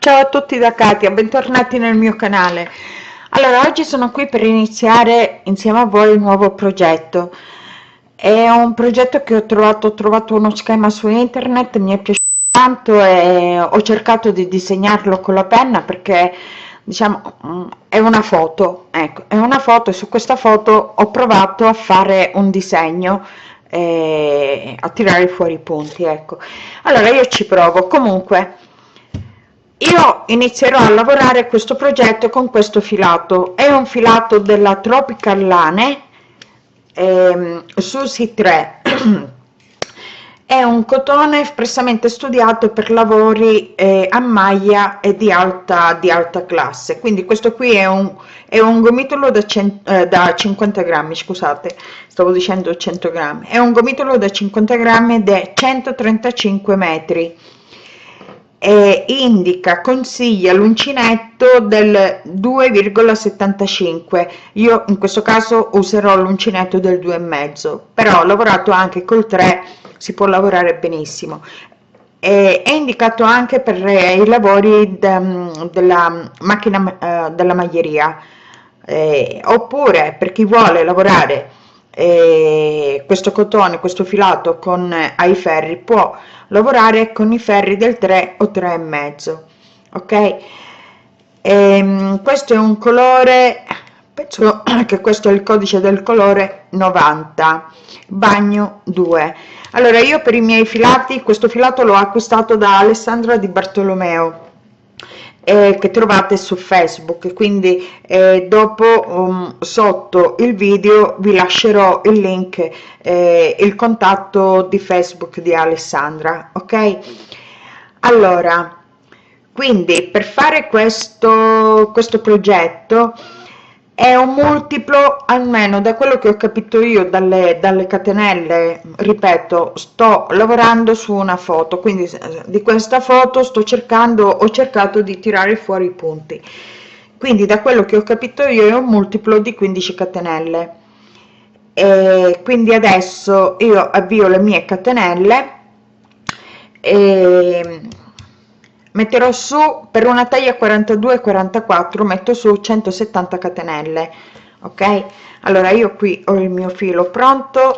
Ciao a tutti da Katia, bentornati nel mio canale. Allora, oggi sono qui per iniziare insieme a voi un nuovo progetto. È un progetto che ho trovato uno schema su internet, mi è piaciuto tanto e ho cercato di disegnarlo con la penna perché, diciamo, è una foto, ecco, è una foto e su questa foto ho provato a fare un disegno e a tirare fuori i punti, ecco. Allora, io ci provo. Comunque, io inizierò a lavorare questo progetto con questo filato, è un filato della Tropical Lane, Susi 3, è un cotone espressamente studiato per lavori a maglia e di alta classe, quindi questo qui è un gomitolo da 50 grammi, scusate, stavo dicendo 100 grammi, è un gomitolo da 50 grammi ed è 135 metri. Consiglia l'uncinetto del 2,75, io in questo caso userò l'uncinetto del 2,5, però ho lavorato anche col 3, si può lavorare benissimo. È indicato anche per i lavori della macchina della maglieria, oppure per chi vuole lavorare questo cotone, questo filato con ai ferri, può lavorare con i ferri del 3 o 3,5, ok. Questo è un colore, penso che questo è il codice del colore 90 bagno 2. Allora, io per i miei filati questo filato l'ho acquistato da Alessandra Di Bartolomeo, che trovate su Facebook, quindi dopo sotto il video vi lascerò il link, il contatto di Facebook di Alessandra, ok. Allora, quindi per fare questo progetto è un multiplo, almeno da quello che ho capito io dalle catenelle, ripeto, sto lavorando su una foto, quindi di questa foto ho cercato di tirare fuori i punti, quindi da quello che ho capito io è un multiplo di 15 catenelle, e quindi adesso io avvio le mie catenelle e metterò su, per una taglia 42-44 metto su 170 catenelle, ok. Allora io qui ho il mio filo pronto,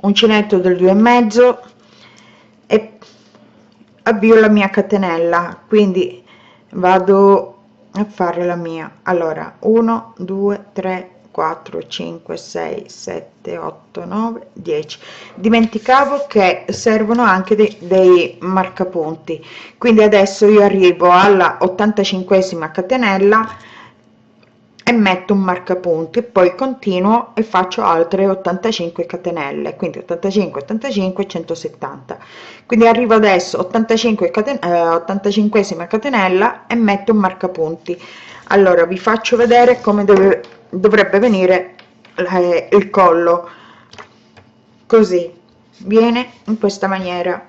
uncinetto del 2,5 e avvio la mia catenella, quindi vado a fare la mia. Allora 1 2 3 4 5 6 7 8 9 10, dimenticavo che servono anche dei marcapunti, quindi adesso io arrivo alla 85esima catenella e metto un marcapunti e poi continuo e faccio altre 85 catenelle, quindi 85 85 170, quindi arrivo adesso 85esima catenella e metto un marcapunti. Allora vi faccio vedere come dovrebbe venire il collo, così viene in questa maniera,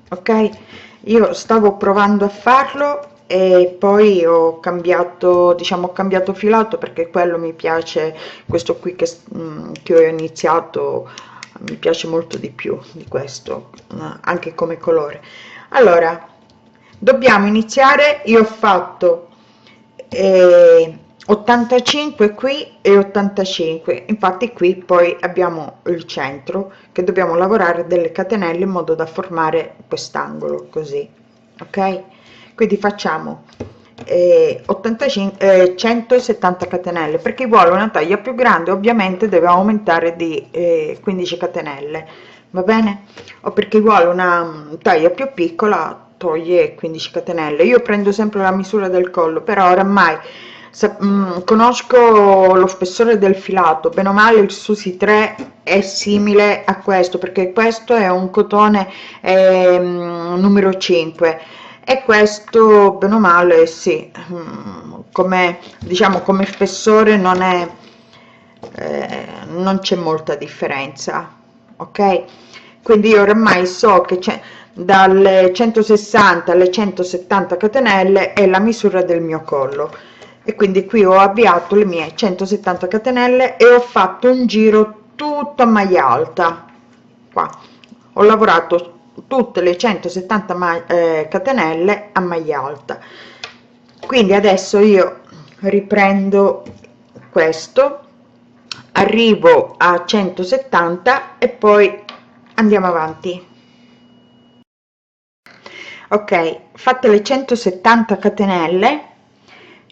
ok. Io stavo provando a farlo e poi ho cambiato, diciamo, ho cambiato filato perché quello mi piace, questo qui che ho iniziato mi piace molto di più di questo, anche come colore. Allora dobbiamo iniziare, io ho fatto 85 qui e 85, infatti qui poi abbiamo il centro che dobbiamo lavorare delle catenelle in modo da formare quest'angolo così, ok. Quindi facciamo 170 catenelle, per chi vuole una taglia più grande ovviamente deve aumentare di 15 catenelle, va bene, o per chi vuole una taglia più piccola toglie 15 catenelle. Io prendo sempre la misura del collo, però oramai conosco lo spessore del filato, bene o male il Susi 3 è simile a questo perché questo è un cotone numero 5 e questo bene o male sì, come diciamo come spessore non c'è molta differenza, ok. Quindi io ormai so che c'è dalle 160 alle 170 catenelle è la misura del mio collo e quindi qui ho avviato le mie 170 catenelle e ho fatto un giro tutto a maglia alta, qua ho lavorato tutte le 170 catenelle a maglia alta. Quindi adesso io riprendo questo, arrivo a 170 e poi andiamo avanti. Ok, fatte le 170 catenelle,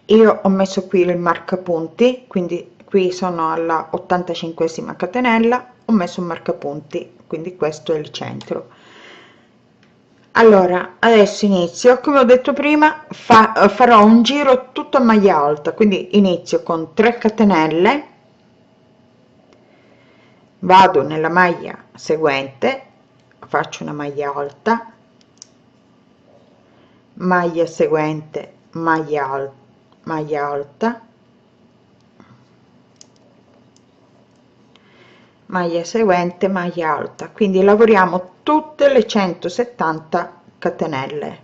io ho messo qui il marcapunti, quindi qui sono alla 85esima catenella, ho messo un marcapunti, quindi questo è il centro. Allora adesso inizio, come ho detto prima, farò un giro tutto a maglia alta, quindi inizio con 3 catenelle, vado nella maglia seguente, faccio una maglia alta, maglia seguente, maglia alta, maglia seguente, maglia alta, quindi lavoriamo tutte le 170 catenelle.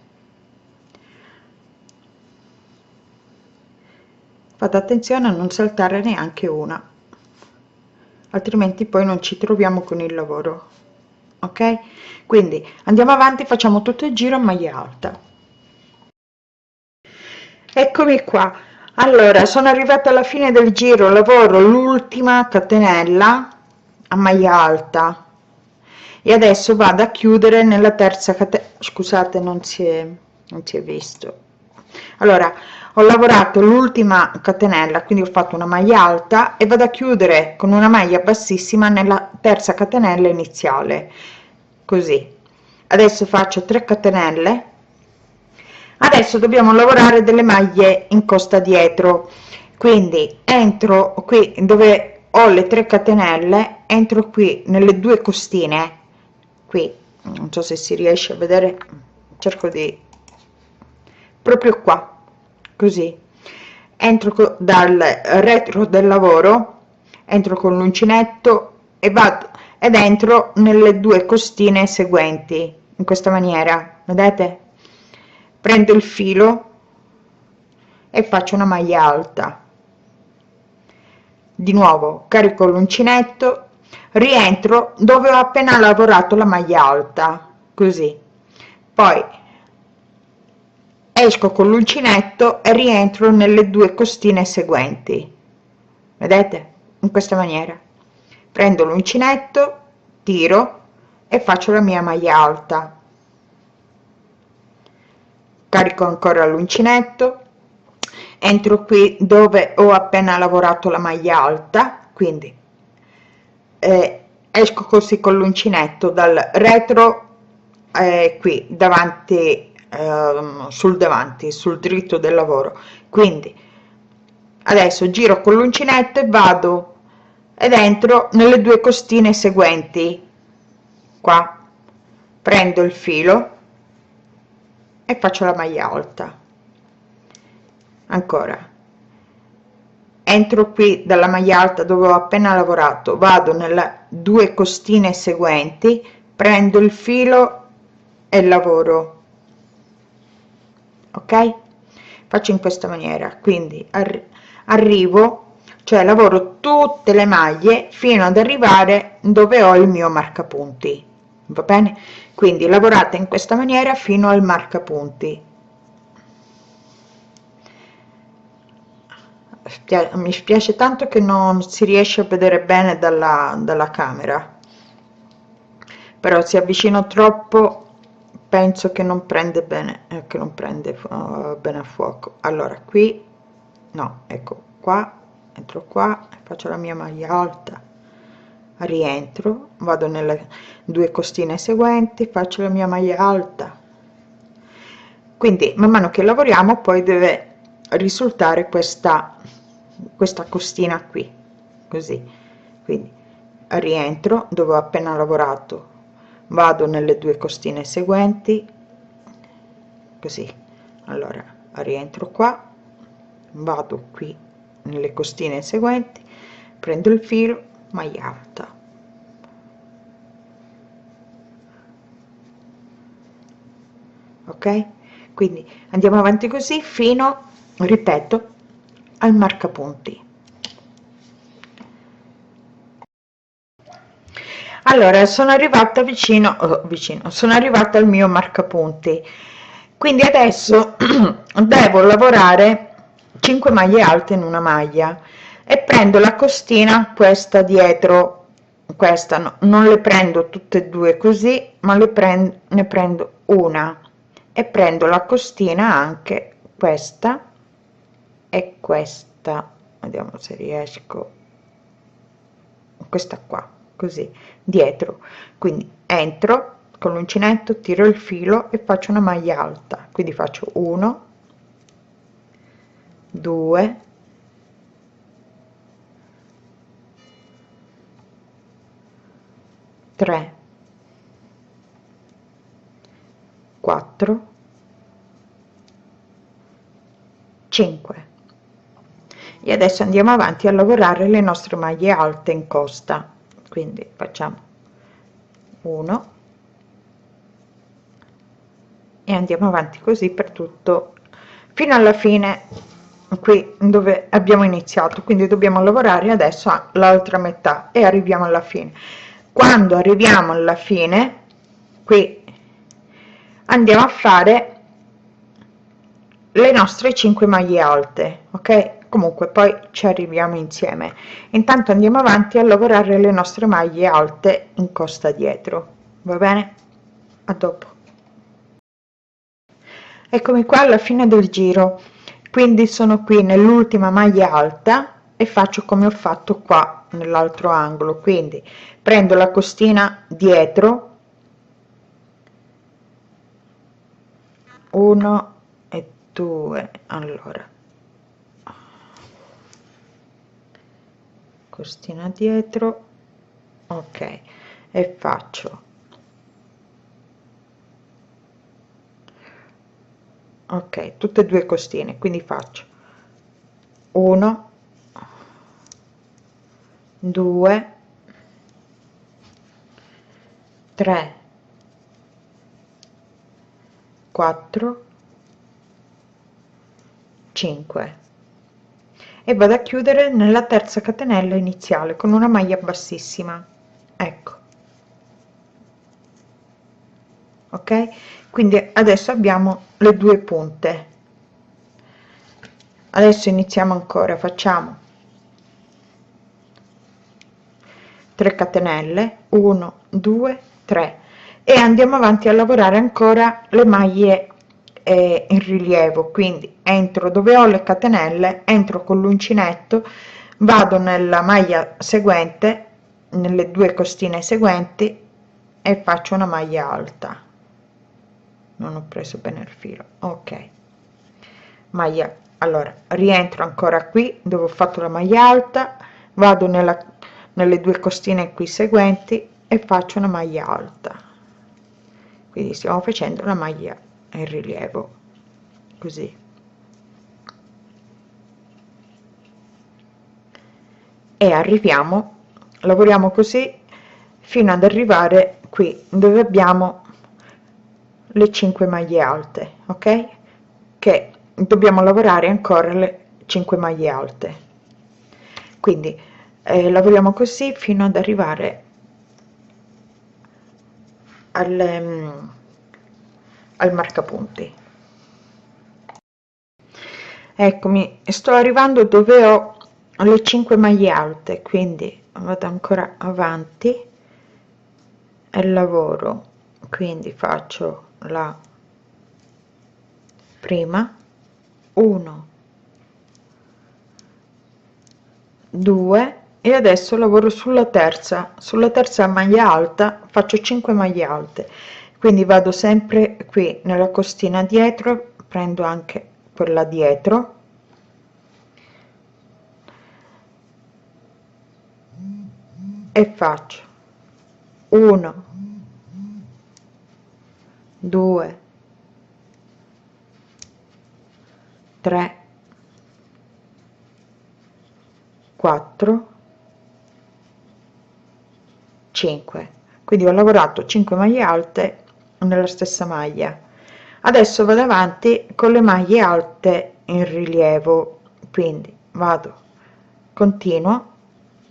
Fate attenzione a non saltare neanche una, altrimenti poi non ci troviamo con il lavoro. Ok, quindi andiamo avanti, facciamo tutto il giro a maglia alta. Eccomi qua. Allora sono arrivata alla fine del giro, lavoro l'ultima catenella a maglia alta e adesso vado a chiudere nella terza catenella. Scusate, non si è visto. Allora ho lavorato l'ultima catenella, quindi ho fatto una maglia alta e vado a chiudere con una maglia bassissima nella terza catenella iniziale, così. Adesso faccio 3 catenelle. Adesso dobbiamo lavorare delle maglie in costa dietro, quindi entro qui dove ho le 3 catenelle, entro qui nelle 2 costine, qui non so se si riesce a vedere, cerco di, proprio qua, così, entro dal retro del lavoro, entro con l'uncinetto e vado ed entro nelle 2 costine seguenti in questa maniera, vedete? Prendo il filo e faccio una maglia alta, di nuovo carico l'uncinetto, rientro dove ho appena lavorato la maglia alta, così, poi esco con l'uncinetto e rientro nelle 2 costine seguenti, vedete? In questa maniera prendo l'uncinetto, tiro e faccio la mia maglia alta, carico ancora l'uncinetto, entro qui dove ho appena lavorato la maglia alta, quindi esco così con l'uncinetto dal retro, qui davanti, sul davanti, sul dritto del lavoro, quindi adesso giro con l'uncinetto e vado ed entro nelle 2 costine seguenti, qua prendo il filo e faccio la maglia alta, ancora entro qui dalla maglia alta dove ho appena lavorato, vado nelle 2 costine seguenti, prendo il filo e lavoro, ok? Faccio in questa maniera, quindi arrivo, cioè lavoro tutte le maglie fino ad arrivare dove ho il mio marcapunti, va bene? Quindi lavorate in questa maniera fino al marcapunti. Mi spiace tanto che non si riesce a vedere bene dalla camera, però si avvicina troppo, penso che non prende bene, che non prende bene a fuoco. Allora qui no, ecco qua, entro qua, faccio la mia maglia alta, rientro, vado nelle 2 costine seguenti, faccio la mia maglia alta, quindi man mano che lavoriamo poi deve risultare questa costina qui, così, quindi rientro dove ho appena lavorato, vado nelle 2 costine seguenti, così, allora rientro qua, vado qui nelle costine seguenti, prendo il filo, maglia alta, ok? Quindi andiamo avanti così fino, ripeto, al marcapunti. Allora, sono arrivata sono arrivata al mio marcapunti, quindi adesso devo lavorare 5 maglie alte in una maglia e prendo la costina questa dietro, questa non le prendo tutte e due così, ma ne prendo una e prendo la costina anche questa e questa, vediamo se riesco, questa qua, così dietro, quindi entro con l'uncinetto, tiro il filo e faccio una maglia alta, quindi faccio 1 2 3 4 5 e adesso andiamo avanti a lavorare le nostre maglie alte in costa, quindi facciamo 1 e andiamo avanti così per tutto fino alla fine, qui dove abbiamo iniziato, quindi dobbiamo lavorare adesso l'altra metà e arriviamo alla fine. Quando arriviamo alla fine qui andiamo a fare le nostre 5 maglie alte, ok? Comunque poi ci arriviamo insieme. Intanto andiamo avanti a lavorare le nostre maglie alte in costa dietro, va bene? A dopo. Eccomi qua alla fine del giro, quindi sono qui nell'ultima maglia alta e faccio come ho fatto qua nell'altro angolo, quindi prendo la costina dietro, 1 e 2, allora costina dietro, ok, e faccio, ok, tutte e due costine, quindi faccio 1 2 3 4 5 e vado a chiudere nella terza catenella iniziale con una maglia bassissima, ecco, ok, quindi adesso abbiamo le due punte. Adesso iniziamo ancora, facciamo 3 catenelle, 1 2 3 e andiamo avanti a lavorare ancora le maglie in rilievo, quindi entro dove ho le catenelle, entro con l'uncinetto, vado nella maglia seguente, nelle due costine seguenti e faccio una maglia alta. Non ho preso bene il filo, ok, maglia, allora rientro ancora qui dove ho fatto la maglia alta, vado nelle due costine qui seguenti e faccio una maglia alta, quindi stiamo facendo la maglia in rilievo, così, e arriviamo, lavoriamo così fino ad arrivare qui dove abbiamo le 5 maglie alte, ok, che dobbiamo lavorare ancora le 5 maglie alte, quindi lavoriamo così fino ad arrivare al marcapunti. Eccomi, sto arrivando dove ho le 5 maglie alte, quindi vado ancora avanti e lavoro, quindi faccio la prima, 1 2 e adesso lavoro sulla terza maglia alta, faccio 5 maglie alte, quindi vado sempre qui nella costina dietro, prendo anche quella dietro e faccio 1 2 3 4 5, quindi ho lavorato 5 maglie alte nella stessa maglia. Adesso vado avanti con le maglie alte in rilievo, quindi continuo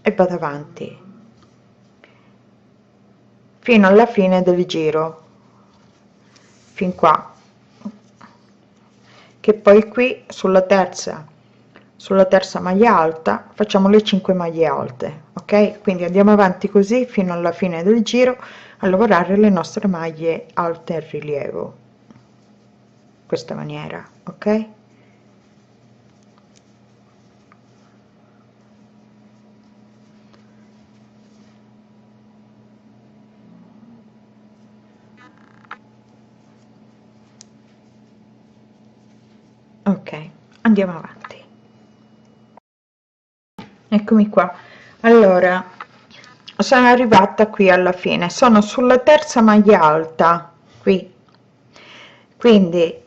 e vado avanti, fino alla fine del giro, fin qua, che poi qui sulla terza maglia alta facciamo le 5 maglie alte. Ok, quindi andiamo avanti così fino alla fine del giro a lavorare le nostre maglie alte in rilievo, questa maniera. Ok, ok, andiamo avanti. Eccomi qua. Allora, sono arrivata qui alla fine, sono sulla terza maglia alta qui, quindi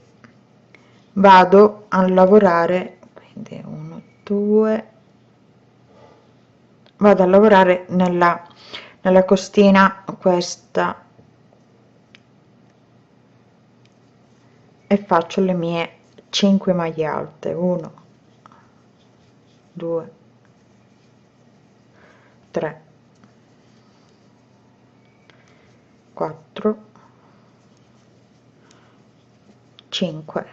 vado a lavorare, quindi 1 2, vado a lavorare nella costina questa e faccio le mie 5 maglie alte, 1 2 3 4 5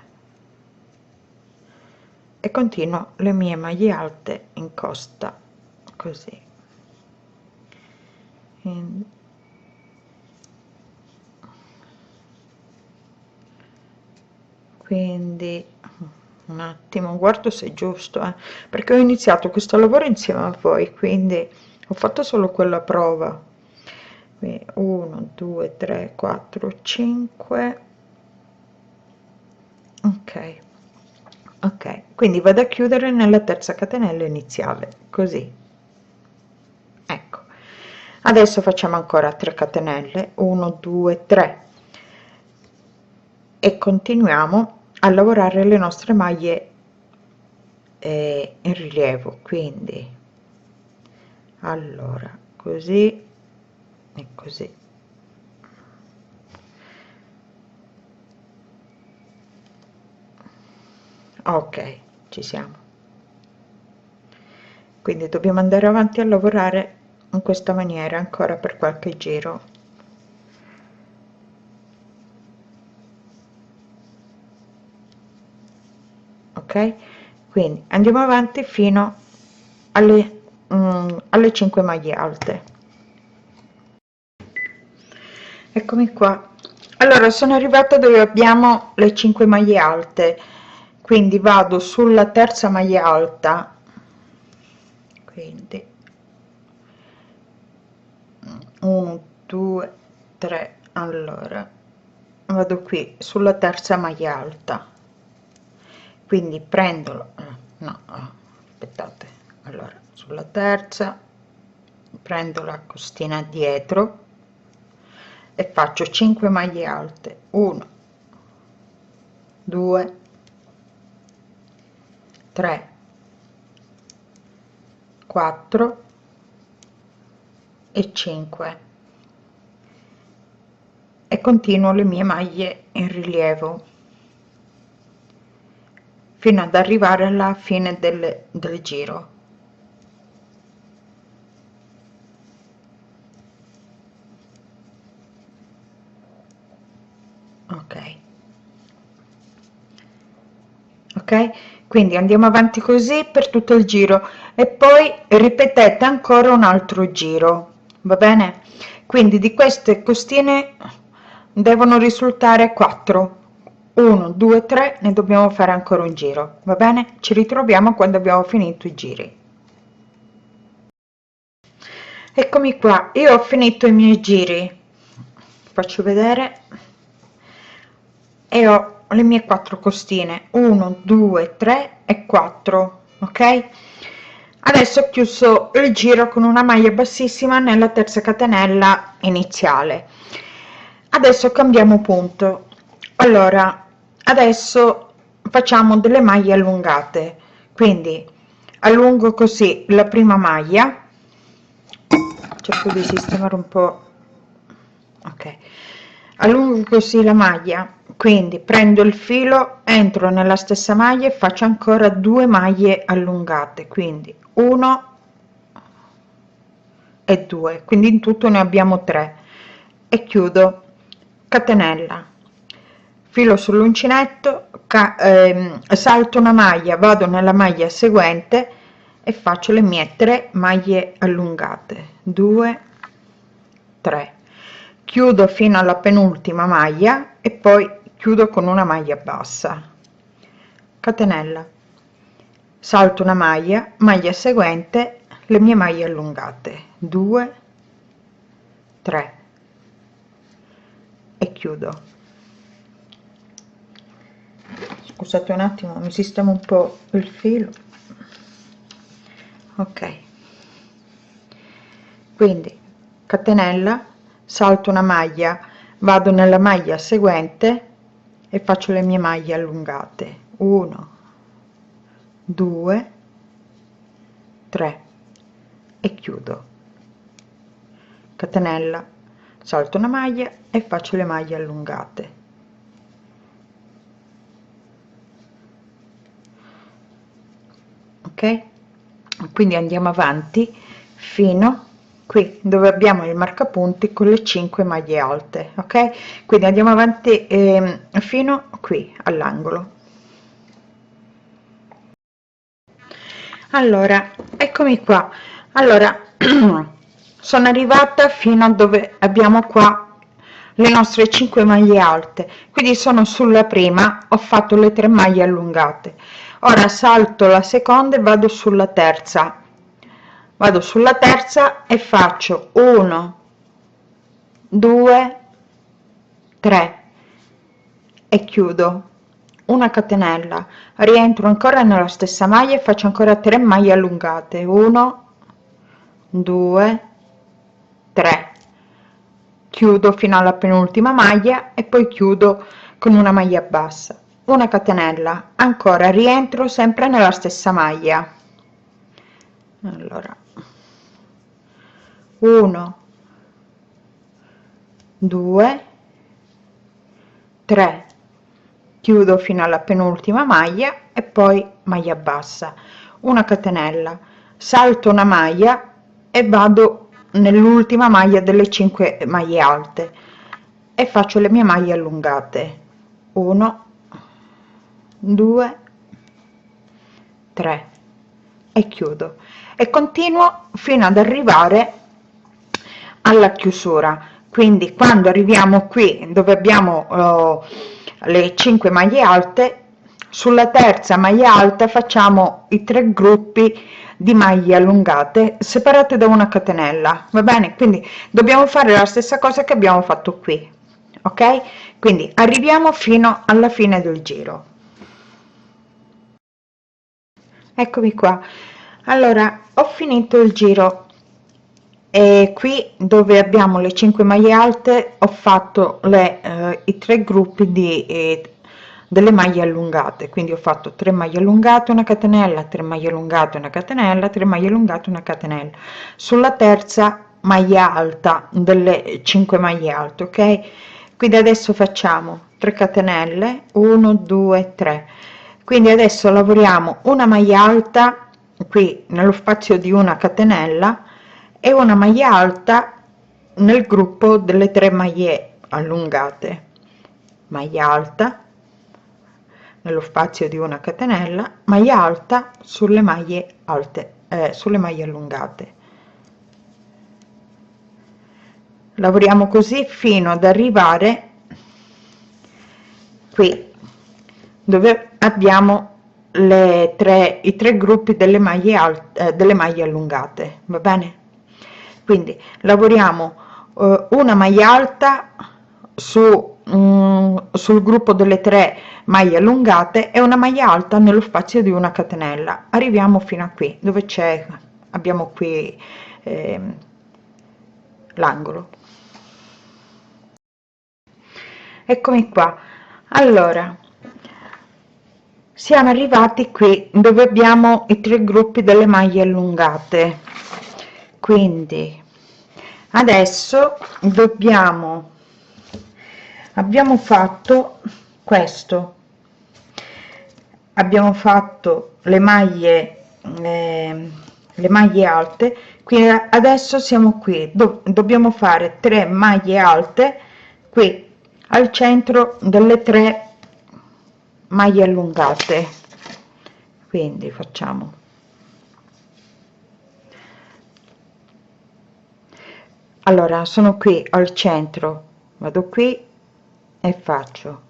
e continuo le mie maglie alte in costa così. Quindi un attimo, guardo se è giusto, perché ho iniziato questo lavoro insieme a voi, quindi ho fatto solo quella prova. 1 2 3 4 5, ok, ok, quindi vado a chiudere nella terza catenella iniziale così. Ecco, adesso facciamo ancora 3 catenelle, 1 2 3 e continuiamo a lavorare le nostre maglie in rilievo, quindi allora così e così. Ok, ci siamo, quindi dobbiamo andare avanti a lavorare in questa maniera ancora per qualche giro. Ok, quindi andiamo avanti fino alle 5 maglie alte. Eccomi qua. Allora sono arrivata dove abbiamo le 5 maglie alte, quindi vado sulla terza maglia alta, quindi 1 2 3, allora vado qui sulla terza maglia alta, quindi prendo no, aspettate, allora sulla terza prendo la costina dietro e faccio 5 maglie alte, 1 2 3 4 e 5 e continuo le mie maglie in rilievo fino ad arrivare alla fine del giro. Ok, ok, quindi andiamo avanti così per tutto il giro e poi ripetete ancora un altro giro, va bene? Quindi di queste costine devono risultare 4, 1 2 3, ne dobbiamo fare ancora un giro, va bene? Ci ritroviamo quando abbiamo finito i giri. Eccomi qua, io ho finito i miei giri, faccio vedere, e ho le mie 4 costine, 1 2 3 e 4. Ok, adesso ho chiuso il giro con una maglia bassissima nella terza catenella iniziale. Adesso cambiamo punto. Allora adesso facciamo delle maglie allungate, quindi allungo così la prima maglia, cerco di sistemare un po', ok, allungo così la maglia, quindi prendo il filo, entro nella stessa maglia e faccio ancora 2 maglie allungate, quindi 1 e 2, quindi in tutto ne abbiamo 3, e chiudo, catenella, filo sull'uncinetto, salto una maglia, vado nella maglia seguente e faccio le mie 3 maglie allungate, 2, 3, chiudo fino alla penultima maglia e poi chiudo con una maglia bassa, catenella, salto una maglia, maglia seguente, le mie maglie allungate, 2, 3 e chiudo. Scusate un attimo, mi sistemo un po' il filo. Ok, quindi catenella, salto una maglia, vado nella maglia seguente e faccio le mie maglie allungate, 1, 2, 3 e chiudo, catenella, salto una maglia e faccio le maglie allungate, ok. Quindi andiamo avanti fino qui dove abbiamo il marcapunti con le 5 maglie alte, ok. Quindi andiamo avanti fino qui all'angolo. Allora, eccomi qua. Allora sono arrivata fino a dove abbiamo qua le nostre 5 maglie alte, quindi sono sulla prima, ho fatto le 3 maglie allungate. Ora salto la seconda e vado sulla terza, e faccio 1, 2, 3 e chiudo, una catenella, rientro ancora nella stessa maglia e faccio ancora 3 maglie allungate, 1, 2, 3, chiudo fino alla penultima maglia e poi chiudo con una maglia bassa, una catenella, ancora rientro sempre nella stessa maglia. Allora 1, 2, 3, chiudo fino alla penultima maglia e poi maglia bassa, una catenella, salto una maglia e vado nell'ultima maglia delle 5 maglie alte e faccio le mie maglie allungate, 1, 2, 3 e chiudo e continuo fino ad arrivare alla chiusura. Quindi quando arriviamo qui dove abbiamo le 5 maglie alte, sulla terza maglia alta facciamo i 3 gruppi di maglie allungate separate da una catenella, va bene. Quindi dobbiamo fare la stessa cosa che abbiamo fatto qui, ok. Quindi arriviamo fino alla fine del giro. Eccomi qua. Allora ho finito il giro e qui dove abbiamo le 5 maglie alte ho fatto i 3 gruppi delle maglie allungate, quindi ho fatto 3 maglie allungate, una catenella, 3 maglie allungate, una catenella, 3 maglie allungate, una catenella sulla terza maglia alta delle 5 maglie alte, ok. Quindi adesso facciamo 3 catenelle, 1, 2, 3. Quindi adesso lavoriamo una maglia alta qui nello spazio di una catenella e una maglia alta nel gruppo delle 3 maglie allungate, maglia alta nello spazio di una catenella, maglia alta sulle maglie alte, sulle maglie allungate. Lavoriamo così fino ad arrivare qui dove abbiamo i tre gruppi delle maglie alte, delle maglie allungate, va bene. Quindi lavoriamo una maglia alta sul gruppo delle 3 maglie allungate e una maglia alta nello spazio di una catenella. Arriviamo fino a qui dove abbiamo qui l'angolo. Eccomi qua. Allora siamo arrivati qui dove abbiamo i 3 gruppi delle maglie allungate, quindi adesso abbiamo fatto questo, abbiamo fatto le maglie le maglie alte. Qui adesso siamo qui, dobbiamo fare 3 maglie alte qui al centro delle 3 maglie allungate, quindi facciamo allora sono qui al centro, vado qui e faccio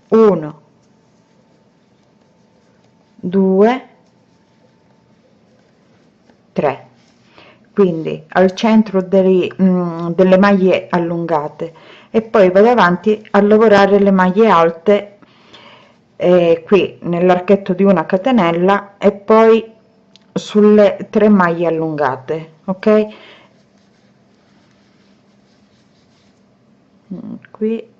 1 2 3, quindi al centro delle maglie allungate, e poi vado avanti a lavorare le maglie alte qui nell'archetto di una catenella e poi sulle 3 maglie allungate, ok. Qui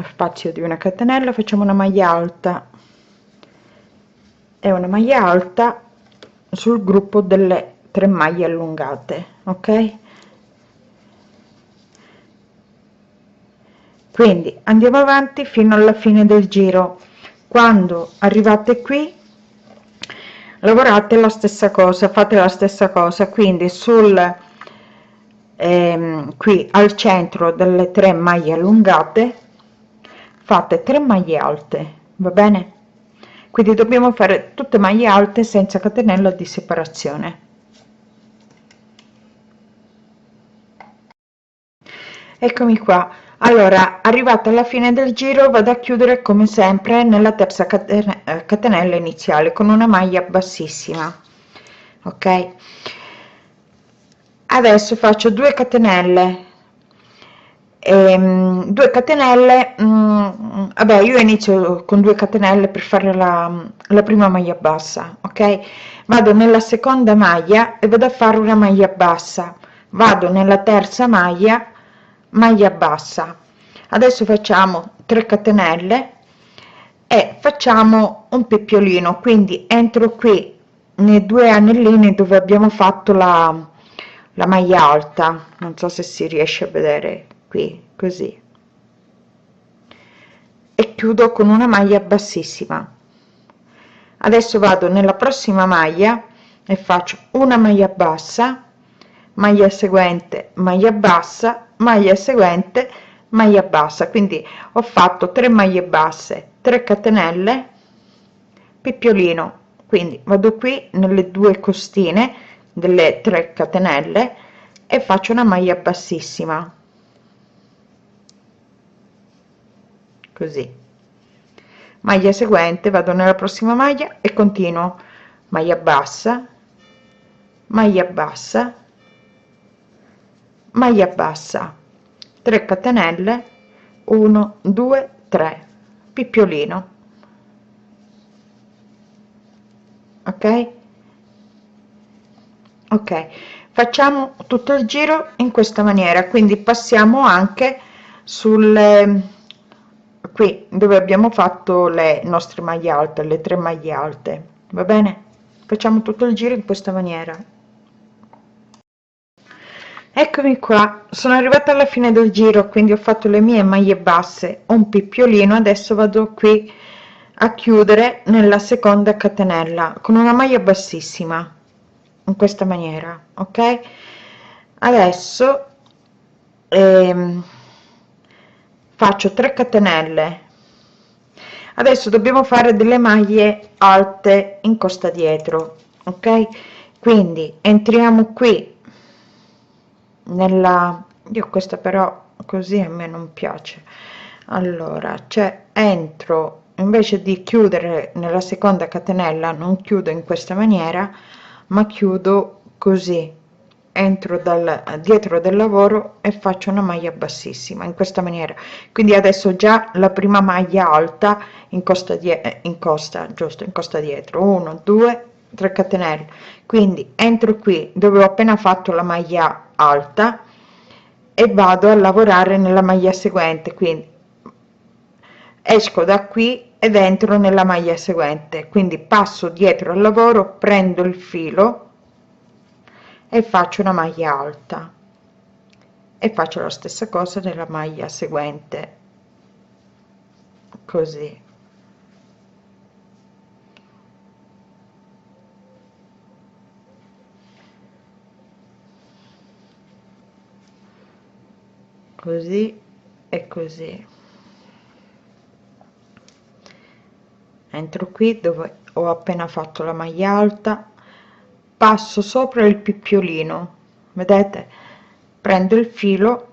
spazio di una catenella, facciamo una maglia alta e una maglia alta sul gruppo delle 3 maglie allungate, ok. Quindi andiamo avanti fino alla fine del giro. Quando arrivate qui lavorate la stessa cosa, fate la stessa cosa, quindi sul qui al centro delle 3 maglie allungate fate 3 maglie alte, va bene. Quindi dobbiamo fare tutte maglie alte senza catenella di separazione. Eccomi qua. Allora, arrivata alla fine del giro, vado a chiudere come sempre nella terza catenella iniziale con una maglia bassissima, ok. Adesso faccio 2 catenelle, 2 catenelle, vabbè, io inizio con 2 catenelle per fare la prima maglia bassa, ok. Vado nella seconda maglia e vado a fare una maglia bassa, vado nella terza maglia bassa. Adesso facciamo 3 catenelle e facciamo un picciolino, quindi entro qui nei 2 anellini dove abbiamo fatto la maglia alta, non so se si riesce a vedere qui, così, e chiudo con una maglia bassissima. Adesso vado nella prossima maglia e faccio una maglia bassa, maglia seguente, maglia bassa, maglia seguente, maglia bassa, quindi ho fatto 3 maglie basse, 3 catenelle, picciolino, quindi vado qui nelle 2 costine delle 3 catenelle e faccio una maglia bassissima, così. Maglia seguente, vado nella prossima maglia e continuo maglia bassa, maglia bassa, maglia bassa, 3 catenelle, 1 2 3, picciolino, ok. Ok, facciamo tutto il giro in questa maniera, quindi passiamo anche sulle qui dove abbiamo fatto le nostre maglie alte, le 3 maglie alte, va bene. Facciamo tutto il giro in questa maniera. Eccomi qua, sono arrivata alla fine del giro, quindi ho fatto le mie maglie basse, un picciolino. Adesso vado qui a chiudere nella seconda catenella con una maglia bassissima, in questa maniera, ok. Adesso faccio 3 catenelle. Adesso dobbiamo fare delle maglie alte in costa dietro, ok. Quindi entriamo qui nella io questa però così a me non piace. Allora, cioè entro, invece di chiudere nella seconda catenella non chiudo in questa maniera, ma chiudo così, entro dietro del lavoro e faccio una maglia bassissima in questa maniera. Quindi adesso già la prima maglia alta in costa giusto, in costa dietro, 1 2 3 catenelle, quindi entro qui dove ho appena fatto la maglia alta e vado a lavorare nella maglia seguente, quindi esco da qui ed entro nella maglia seguente, quindi passo dietro al lavoro, prendo il filo e faccio una maglia alta e faccio la stessa cosa nella maglia seguente, così, così e così. Entro qui dove ho appena fatto la maglia alta, passo sopra il picciolino, vedete, prendo il filo,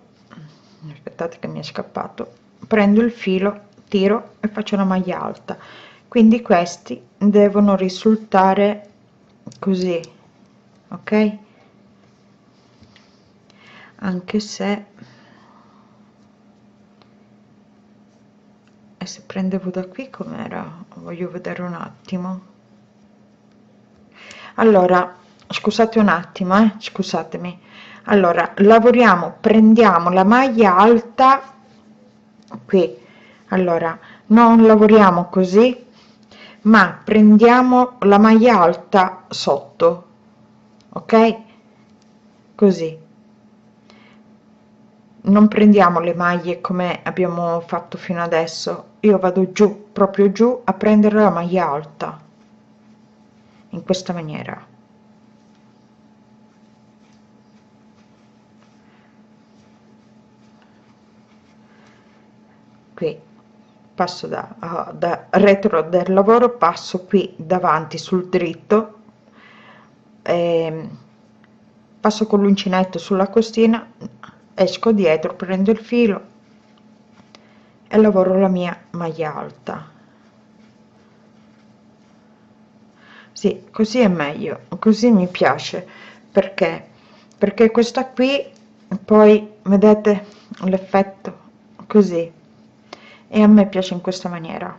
aspettate che mi è scappato, prendo il filo, tiro e faccio una maglia alta, quindi questi devono risultare così, ok, anche se e se prendevo da qui com'era, voglio vedere un attimo. Allora scusate un attimo, scusatemi. Allora lavoriamo, prendiamo la maglia alta qui, allora non lavoriamo così, ma prendiamo la maglia alta sotto, ok, così, non prendiamo le maglie come abbiamo fatto fino adesso. Io vado giù, proprio giù, a prendere la maglia alta in questa maniera. Qui passo da retro del lavoro, passo qui davanti sul dritto, passo con l'uncinetto sulla costina, esco dietro, prendo il filo e lavoro la mia maglia alta. Sì, così è meglio, così mi piace, perché questa qui poi vedete l'effetto così, e a me piace in questa maniera.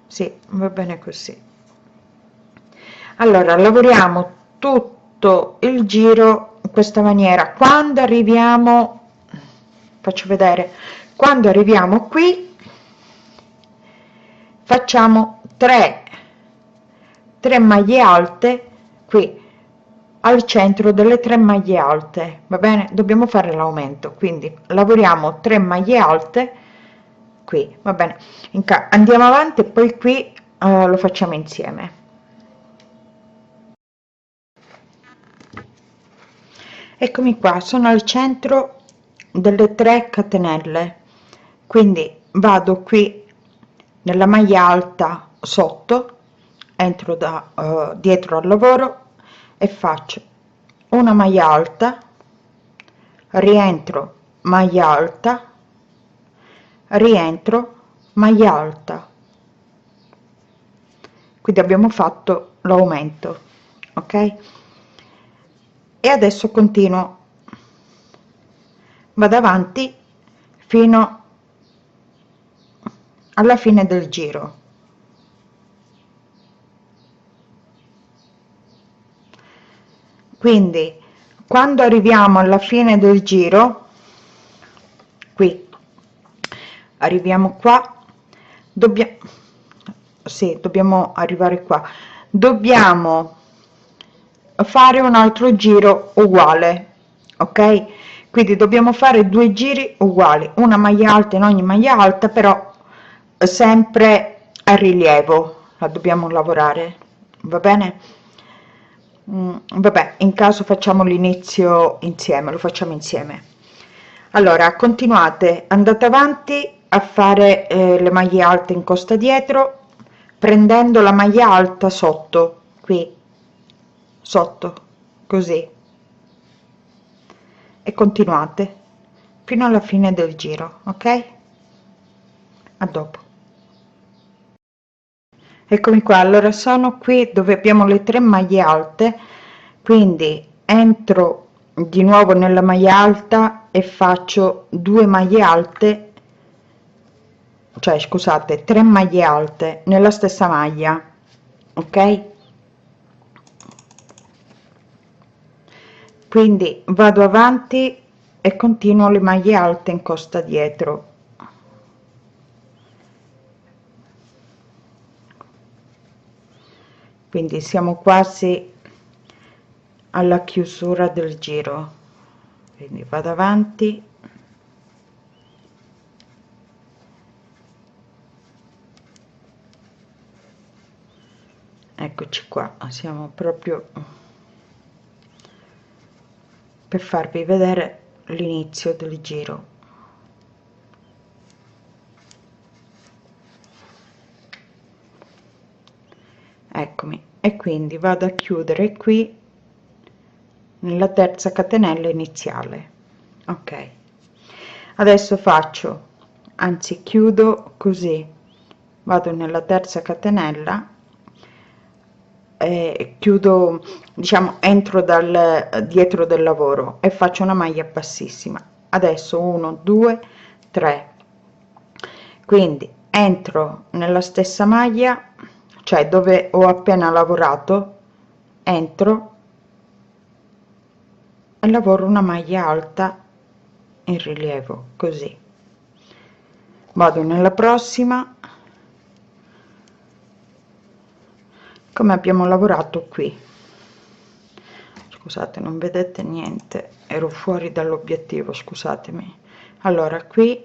Sì, va bene così. Allora lavoriamo tutto il giro in questa maniera. Quando arriviamo, faccio vedere, quando arriviamo qui facciamo 3 maglie alte qui al centro delle 3 maglie alte, va bene, dobbiamo fare l'aumento, quindi lavoriamo 3 maglie alte qui, va bene, andiamo avanti e poi qui lo facciamo insieme. Eccomi qua, sono al centro delle 3 catenelle, quindi vado qui nella maglia alta sotto, entro dietro al lavoro e faccio una maglia alta, rientro, maglia alta, rientro, maglia alta, quindi abbiamo fatto l'aumento, ok, e adesso continuo, vado avanti fino alla fine del giro. Quindi quando arriviamo alla fine del giro, qui arriviamo qua, dobbiamo arrivare qua, dobbiamo fare un altro giro uguale, ok, quindi dobbiamo fare 2 giri uguali, una maglia alta in ogni maglia alta, però sempre a rilievo la dobbiamo lavorare, va bene. Vabbè, in caso facciamo l'inizio insieme, lo facciamo insieme. Allora continuate, andate avanti a fare le maglie alte in costa dietro, prendendo la maglia alta sotto, qui sotto, così, e continuate fino alla fine del giro, ok, a dopo. Eccomi qua, allora sono qui dove abbiamo le 3 maglie alte, quindi entro di nuovo nella maglia alta e faccio 2 maglie alte, cioè scusate, 3 maglie alte nella stessa maglia, ok, quindi vado avanti e continuo le maglie alte in costa dietro, quindi siamo quasi alla chiusura del giro, quindi vado avanti Eccoci qua, siamo proprio per farvi vedere l'inizio del giro. Eccomi, e quindi vado a chiudere qui nella terza catenella iniziale. Ok, adesso faccio, anzi chiudo così, vado nella terza catenella e chiudo, diciamo, entro dal dietro del lavoro e faccio una maglia bassissima. Adesso 1 2 3, quindi entro nella stessa maglia, cioè dove ho appena lavorato, entro e lavoro una maglia alta in rilievo, così vado nella prossima come abbiamo lavorato qui. Scusate, non vedete niente, ero fuori dall'obiettivo, scusatemi. Allora qui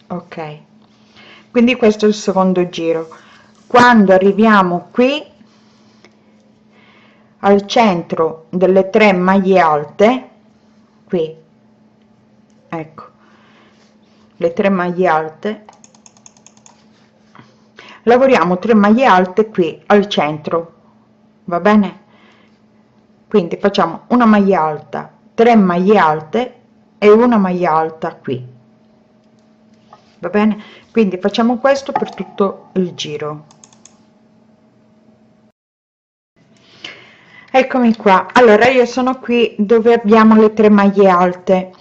ok, quindi questo è il secondo giro. Quando arriviamo qui al centro delle 3 maglie alte, qui ecco le 3 maglie alte, lavoriamo 3 maglie alte qui al centro, va bene? Quindi facciamo una maglia alta, 3 maglie alte e una maglia alta qui, va bene? Quindi facciamo questo per tutto il giro. Eccomi qua. Allora io sono qui dove abbiamo le 3 maglie alte,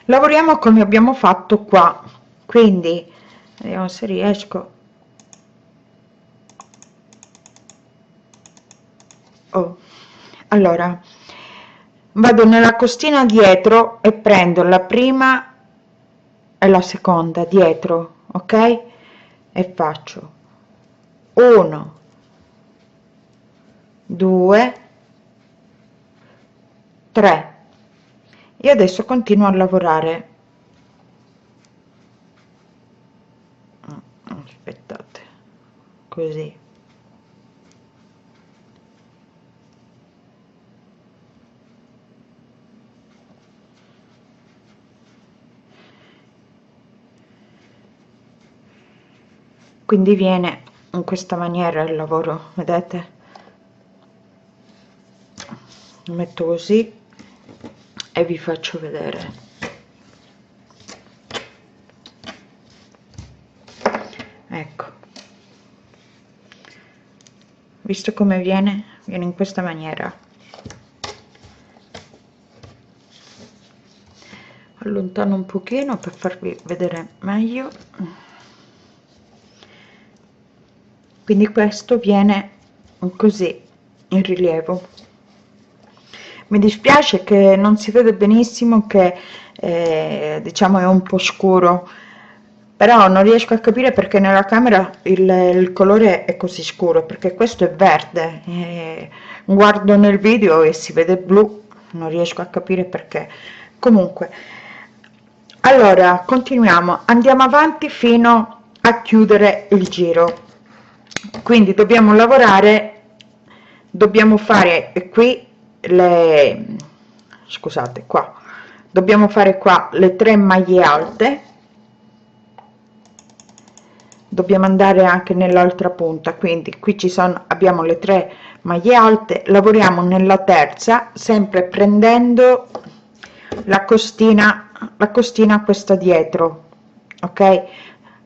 lavoriamo come abbiamo fatto qua, quindi vediamo se riesco. Oh, allora vado nella costina dietro e prendo la prima e la seconda dietro, ok, e faccio 1 2 3 e adesso continuo a lavorare. Aspettate, così quindi viene in questa maniera il lavoro, vedete? Lo metto così e vi faccio vedere. Ecco, visto come viene in questa maniera. Allontano un pochino per farvi vedere meglio. Quindi questo viene così in rilievo. Mi dispiace che non si vede benissimo, che diciamo è un po' scuro, però non riesco a capire perché nella camera il colore è così scuro, perché questo è verde, guardo nel video e si vede blu, non riesco a capire perché. Comunque, allora continuiamo, andiamo avanti fino a chiudere il giro. Quindi dobbiamo lavorare, dobbiamo fare qui le, scusate, qua dobbiamo fare qua le 3 maglie alte, dobbiamo andare anche nell'altra punta, quindi qui ci sono, abbiamo le 3 maglie alte, lavoriamo nella terza sempre prendendo la costina questa dietro, ok,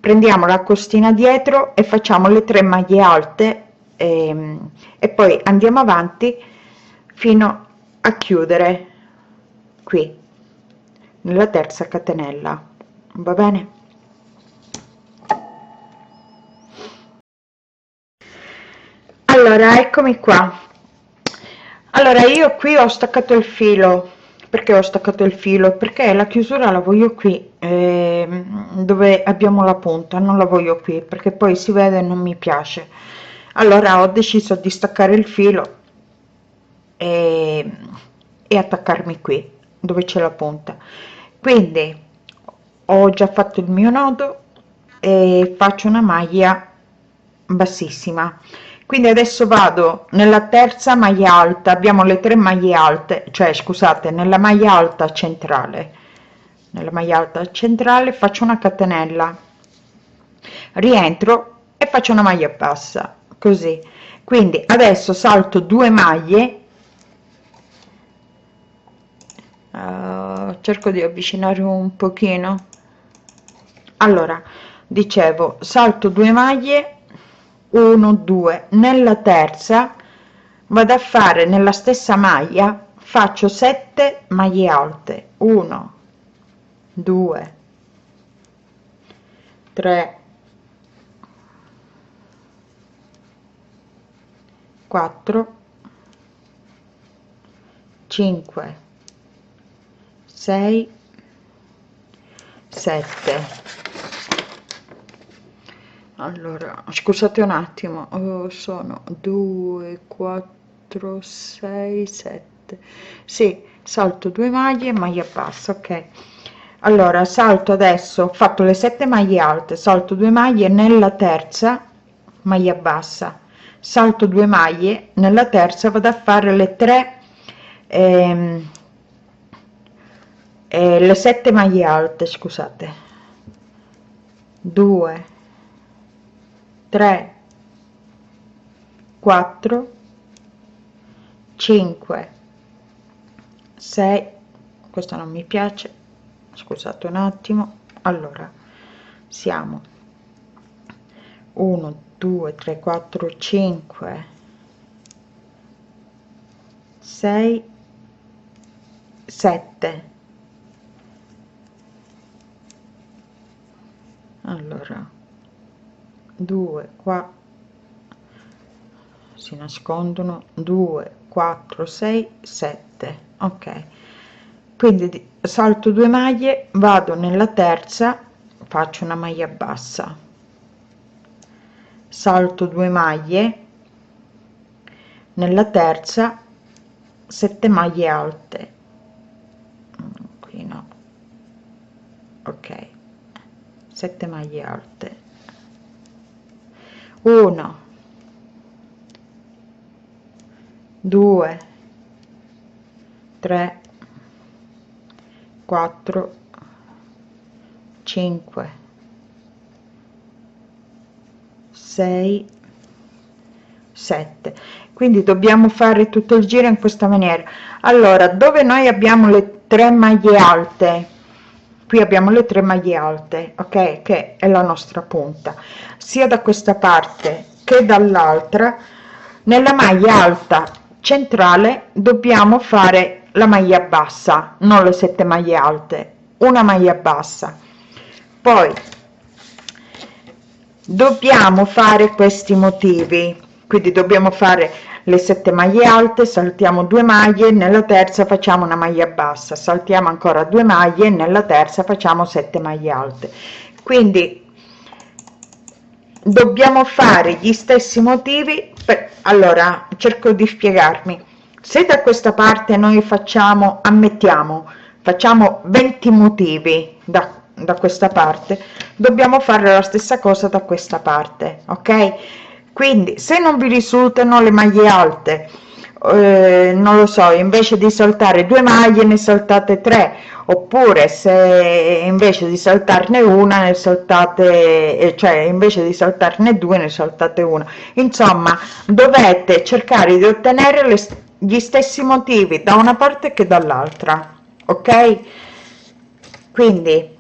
prendiamo la costina dietro e facciamo le 3 maglie alte e poi andiamo avanti fino a chiudere qui nella terza catenella, va bene? Allora eccomi qua. Allora io qui ho staccato il filo, perché ho staccato il filo? Perché la chiusura la voglio qui, dove abbiamo la punta, non la voglio qui perché poi si vede e non mi piace. Allora ho deciso di staccare il filo e, e attaccarmi qui dove c'è la punta. Quindi ho già fatto il mio nodo e faccio una maglia bassissima. Quindi adesso vado nella terza maglia alta, abbiamo le 3 maglie alte, cioè scusate, nella maglia alta centrale faccio una catenella, rientro e faccio una maglia bassa, così. Quindi adesso salto 2 maglie, cerco di avvicinare un pochino. Allora, dicevo, salto 2 maglie, 1 2, nella terza vado a fare nella stessa maglia, faccio 7 maglie alte, 1 2 3 4 5 6 7. Allora, scusate un attimo, sono 2 4 6 7, sì, salto 2 maglie, maglia bassa, ok. Allora salto, adesso ho fatto le 7 maglie alte, salto 2 maglie nella terza maglia bassa, salto 2 maglie nella terza, vado a fare le 3 le 7 maglie alte, scusate, 2 3 4 5 6, questo non mi piace, scusate un attimo. Allora siamo 1 2 3 4 5 6 7. Allora 2 qua si nascondono, 2 4 6 7, ok. Quindi salto 2 maglie, vado nella terza, faccio una maglia bassa, salto 2 maglie nella terza, 7 maglie alte, qui no, ok, 7 maglie alte, 1 2 3 4 5 6 7. Quindi dobbiamo fare tutto il giro in questa maniera. Allora, dove noi abbiamo le 3 maglie alte, qui abbiamo le 3 maglie alte, ok, che è la nostra punta, sia da questa parte che dall'altra, nella maglia alta centrale dobbiamo fare la maglia bassa, non le 7 maglie alte, una maglia bassa. Poi dobbiamo fare questi motivi, quindi dobbiamo fare le 7 maglie alte, saltiamo 2 maglie, nella terza facciamo una maglia bassa, saltiamo ancora 2 maglie, nella terza facciamo 7 maglie alte. Quindi dobbiamo fare gli stessi motivi allora cerco di spiegarmi. Se da questa parte noi facciamo, ammettiamo, facciamo 20 motivi da questa parte, dobbiamo fare la stessa cosa da questa parte, ok? Quindi se non vi risultano le maglie alte, non lo so, invece di saltare 2 maglie ne saltate 3, oppure se invece di saltarne una ne saltate, cioè invece di saltarne 2 ne saltate una, insomma dovete cercare di ottenere gli stessi motivi da una parte che dall'altra, ok? Quindi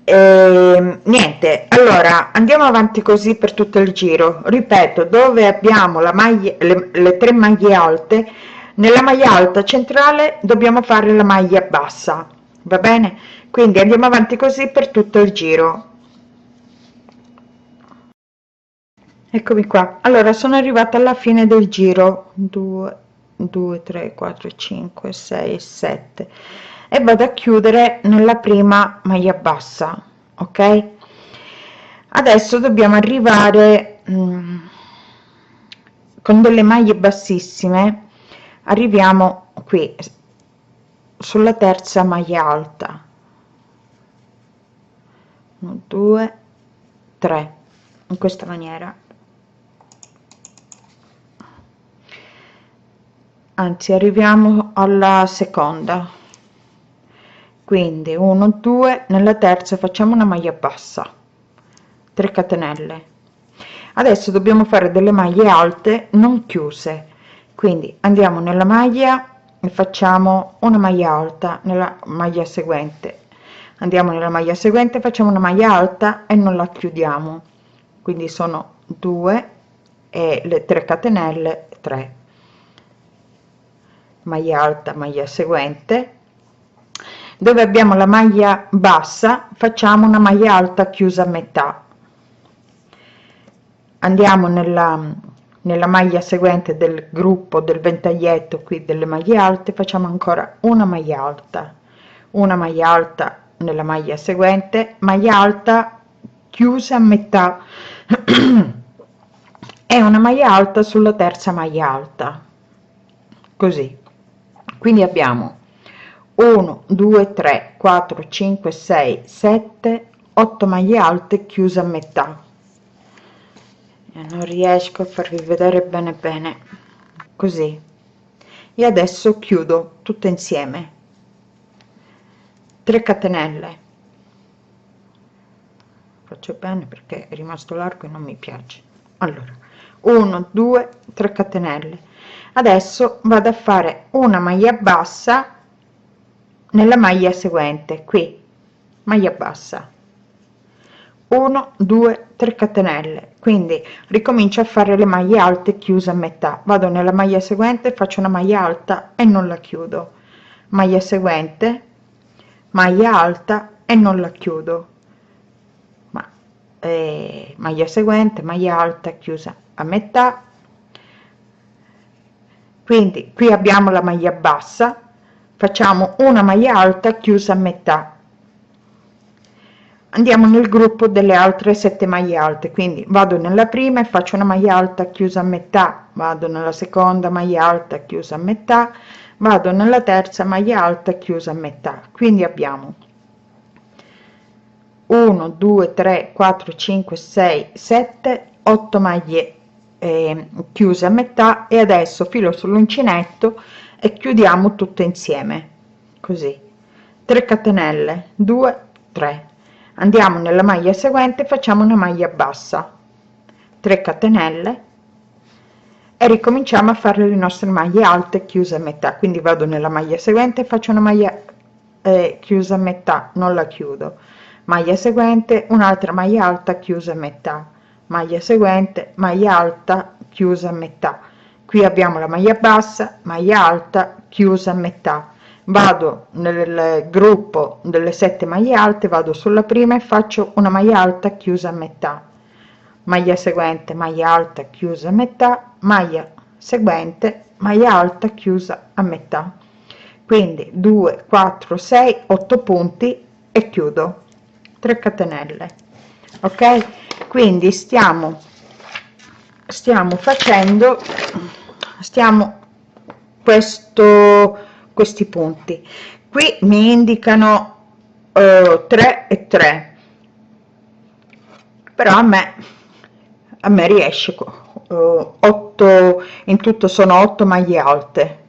niente, allora andiamo avanti così per tutto il giro. Ripeto, dove abbiamo la maglia, le 3 maglie alte, nella maglia alta centrale dobbiamo fare la maglia bassa, va bene? Quindi andiamo avanti così per tutto il giro. Eccomi qua. Allora sono arrivata alla fine del giro, 2 2 3 4 5 6 7, e vado a chiudere nella prima maglia bassa, ok? Adesso dobbiamo arrivare con delle maglie bassissime, arriviamo qui sulla terza maglia alta, 1 2 3, in questa maniera, anzi arriviamo alla seconda, quindi 1 2, nella terza facciamo una maglia bassa, 3 catenelle. Adesso dobbiamo fare delle maglie alte non chiuse, quindi andiamo nella maglia e facciamo una maglia alta nella maglia seguente, andiamo nella maglia seguente, facciamo una maglia alta e non la chiudiamo, quindi sono 2 e le 3 catenelle, 3, maglia alta, maglia seguente, dove abbiamo la maglia bassa facciamo una maglia alta chiusa a metà, andiamo nella maglia seguente del gruppo del ventaglietto qui delle maglie alte, facciamo ancora una maglia alta nella maglia seguente, maglia alta chiusa a metà e una maglia alta sulla terza maglia alta, così. Quindi abbiamo 1 2 3 4 5 6 7 8 maglie alte chiuse a metà. Non riesco a farvi vedere bene, così, e adesso chiudo tutto insieme, 3 catenelle, faccio bene perché è rimasto largo e non mi piace. Allora 1 2 3 catenelle. Adesso vado a fare una maglia bassa nella maglia seguente, qui maglia bassa, 1 2 3 catenelle, quindi ricomincio a fare le maglie alte chiuse a metà, vado nella maglia seguente, faccio una maglia alta e non la chiudo, maglia seguente, maglia alta e non la chiudo, maglia seguente, maglia alta chiusa a metà, quindi qui abbiamo la maglia bassa, facciamo una maglia alta chiusa a metà, andiamo nel gruppo delle altre 7 maglie alte, quindi vado nella prima e faccio una maglia alta chiusa a metà, vado nella seconda maglia alta chiusa a metà, vado nella terza maglia alta chiusa a metà, quindi abbiamo 1 2 3 4 5 6 7 8 maglie chiuse a metà, e adesso filo sull'uncinetto e chiudiamo tutto insieme, così, 3 catenelle, 2 3, andiamo nella maglia seguente, facciamo una maglia bassa, 3 catenelle e ricominciamo a fare le nostre maglie alte chiuse a metà, quindi vado nella maglia seguente, faccio una maglia chiusa a metà, non la chiudo, maglia seguente, un'altra maglia alta chiusa a metà, maglia seguente, maglia alta chiusa a metà, qui abbiamo la maglia bassa, maglia alta chiusa a metà, vado nel gruppo delle 7 maglie alte, vado sulla prima e faccio una maglia alta chiusa a metà, maglia seguente, maglia alta chiusa a metà, maglia seguente, maglia alta chiusa a metà, quindi 2 4 6 8 punti e chiudo, 3 catenelle. Ok, quindi stiamo facendo questi punti qui mi indicano 3 e 3, però a me riesce 8, in tutto sono 8 maglie alte,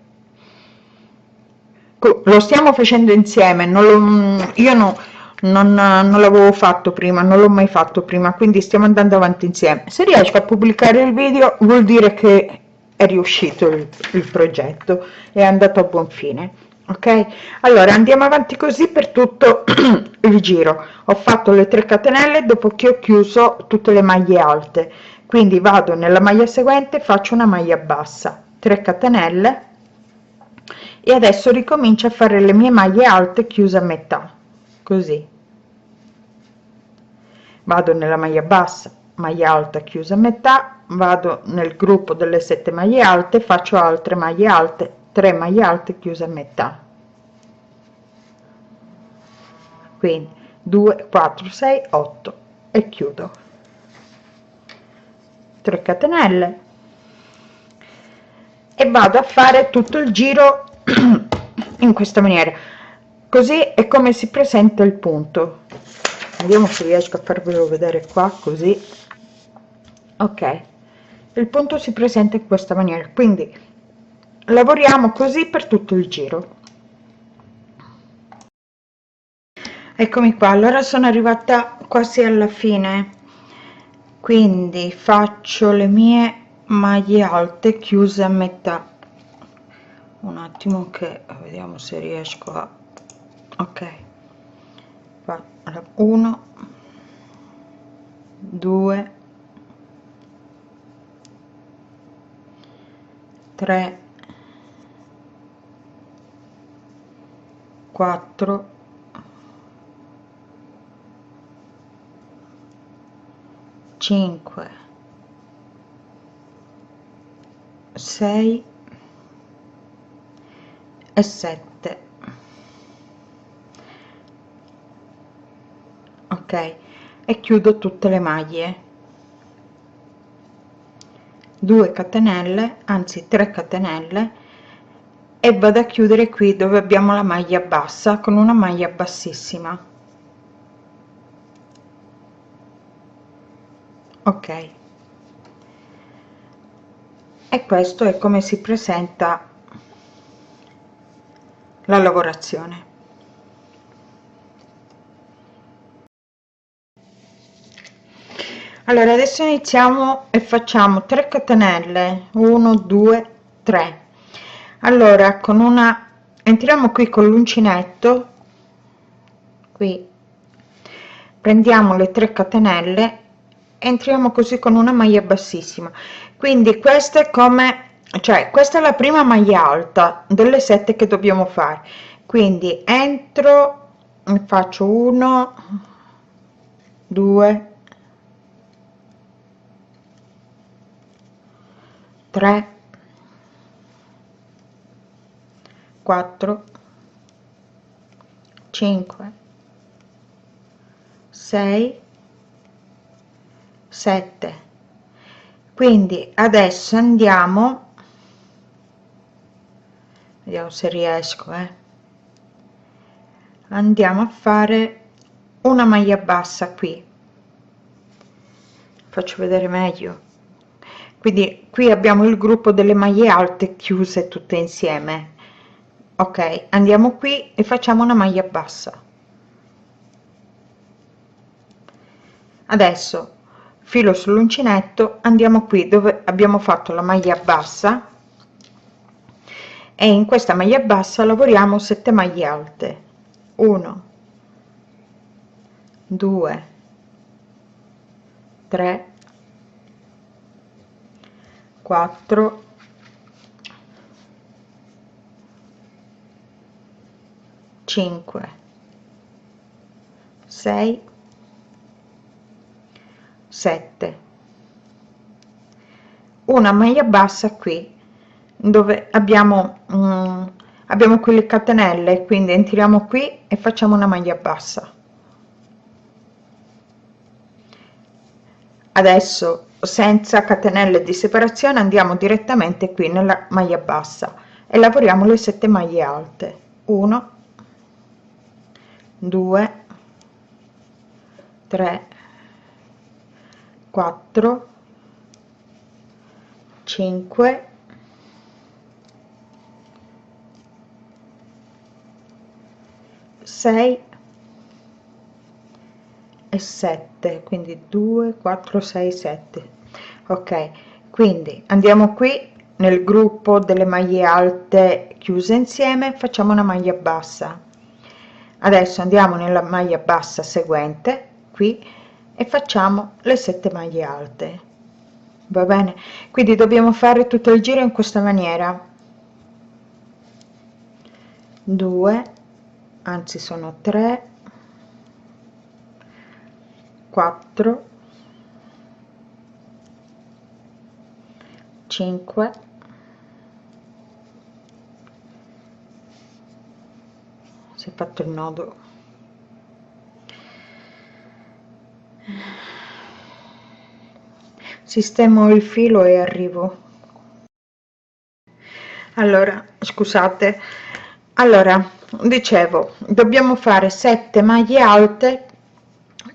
lo stiamo facendo insieme, io non l'avevo fatto prima, non l'ho mai fatto prima, quindi stiamo andando avanti insieme. Se riesco a pubblicare il video vuol dire che è riuscito il progetto, è andato a buon fine. Ok, allora andiamo avanti così per tutto il giro. Ho fatto le 3 catenelle dopo che ho chiuso tutte le maglie alte, quindi vado nella maglia seguente, faccio una maglia bassa, 3 catenelle, e adesso ricomincio a fare le mie maglie alte chiuse a metà, così, vado nella maglia bassa, maglia alta chiusa a metà, vado nel gruppo delle 7 maglie alte, faccio altre maglie alte, 3 maglie alte chiuse a metà, quindi 2 4 6 8 e chiudo, 3 catenelle, e vado a fare tutto il giro in questa maniera. Così è come si presenta il punto. Vediamo se riesco a farvelo vedere qua, così. Ok, il punto si presenta in questa maniera, quindi lavoriamo così per tutto il giro. Eccomi qua, allora sono arrivata quasi alla fine, quindi faccio le mie maglie alte chiuse a metà. Un attimo che vediamo se riesco a... ok, 1 2 3 4 5 6 e 7. Ok, e chiudo tutte le maglie, 2 catenelle, anzi 3 catenelle, e vado a chiudere qui dove abbiamo la maglia bassa con una maglia bassissima. Ok, e questo è come si presenta la lavorazione. Allora adesso iniziamo e facciamo 3 catenelle, 1 2 3. Allora con una entriamo qui con l'uncinetto, qui prendiamo le 3 catenelle, entriamo così con una maglia bassissima, quindi questa è come, cioè questa è la prima maglia alta delle 7 che dobbiamo fare, quindi entro, faccio 1 2 3 4 5 6 7. Quindi adesso andiamo, vediamo se riesco, andiamo a fare una maglia bassa qui, faccio vedere meglio, quindi qui abbiamo il gruppo delle maglie alte chiuse tutte insieme. Ok, andiamo qui e facciamo una maglia bassa. Adesso filo sull'uncinetto, andiamo qui dove abbiamo fatto la maglia bassa e in questa maglia bassa lavoriamo 7 maglie alte, 1 2 3 4 5 6 7. Una maglia bassa qui dove abbiamo qui le catenelle, quindi entriamo qui e facciamo una maglia bassa. Adesso senza catenelle di separazione andiamo direttamente qui nella maglia bassa e lavoriamo le 7 maglie alte, 1 2 3 4 5 6 e 7, quindi 2 4 6 7. Ok, quindi andiamo qui nel gruppo delle maglie alte chiuse insieme, facciamo una maglia bassa. Adesso andiamo nella maglia bassa seguente qui e facciamo le 7 maglie alte. Va bene, quindi dobbiamo fare tutto il giro in questa maniera, 2, anzi sono 3 4 5 si è fatto il nodo, sistemo il filo e arrivo, Allora, scusate, allora dicevo, dobbiamo fare 7 maglie alte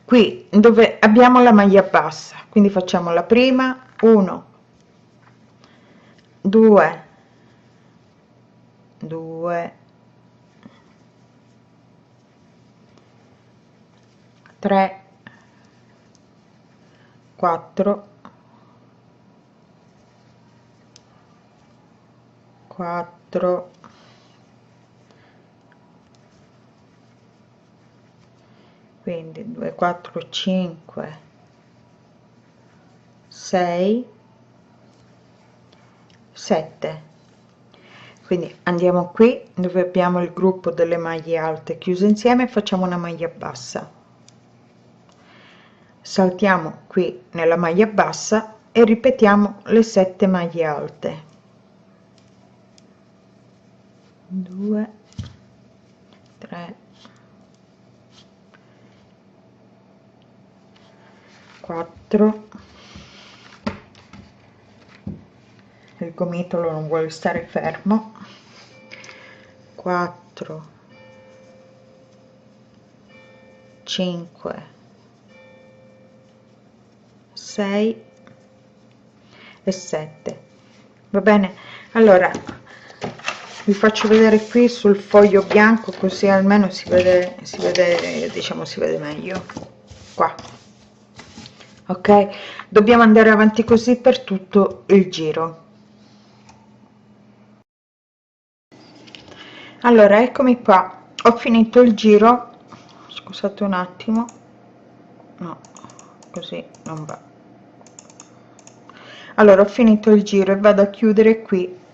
qui dove abbiamo la maglia bassa, quindi facciamo la prima, 1, 2, 2, 3, 4, 4, 2, 4, 5, 6, 7. Quindi andiamo qui dove abbiamo il gruppo delle maglie alte chiuse insieme e facciamo una maglia bassa, saltiamo qui nella maglia bassa e ripetiamo le 7 maglie alte, 2, 3, 4, il gomitolo non vuole stare fermo, 4, 5, 6 e 7. Va bene, allora vi faccio vedere qui sul foglio bianco, così almeno si vede, diciamo, si vede meglio qua. Ok, dobbiamo andare avanti così per tutto il giro. Allora, eccomi qua, ho finito il giro, scusate un attimo, no, così non va. Allora, ho finito il giro e vado a chiudere qui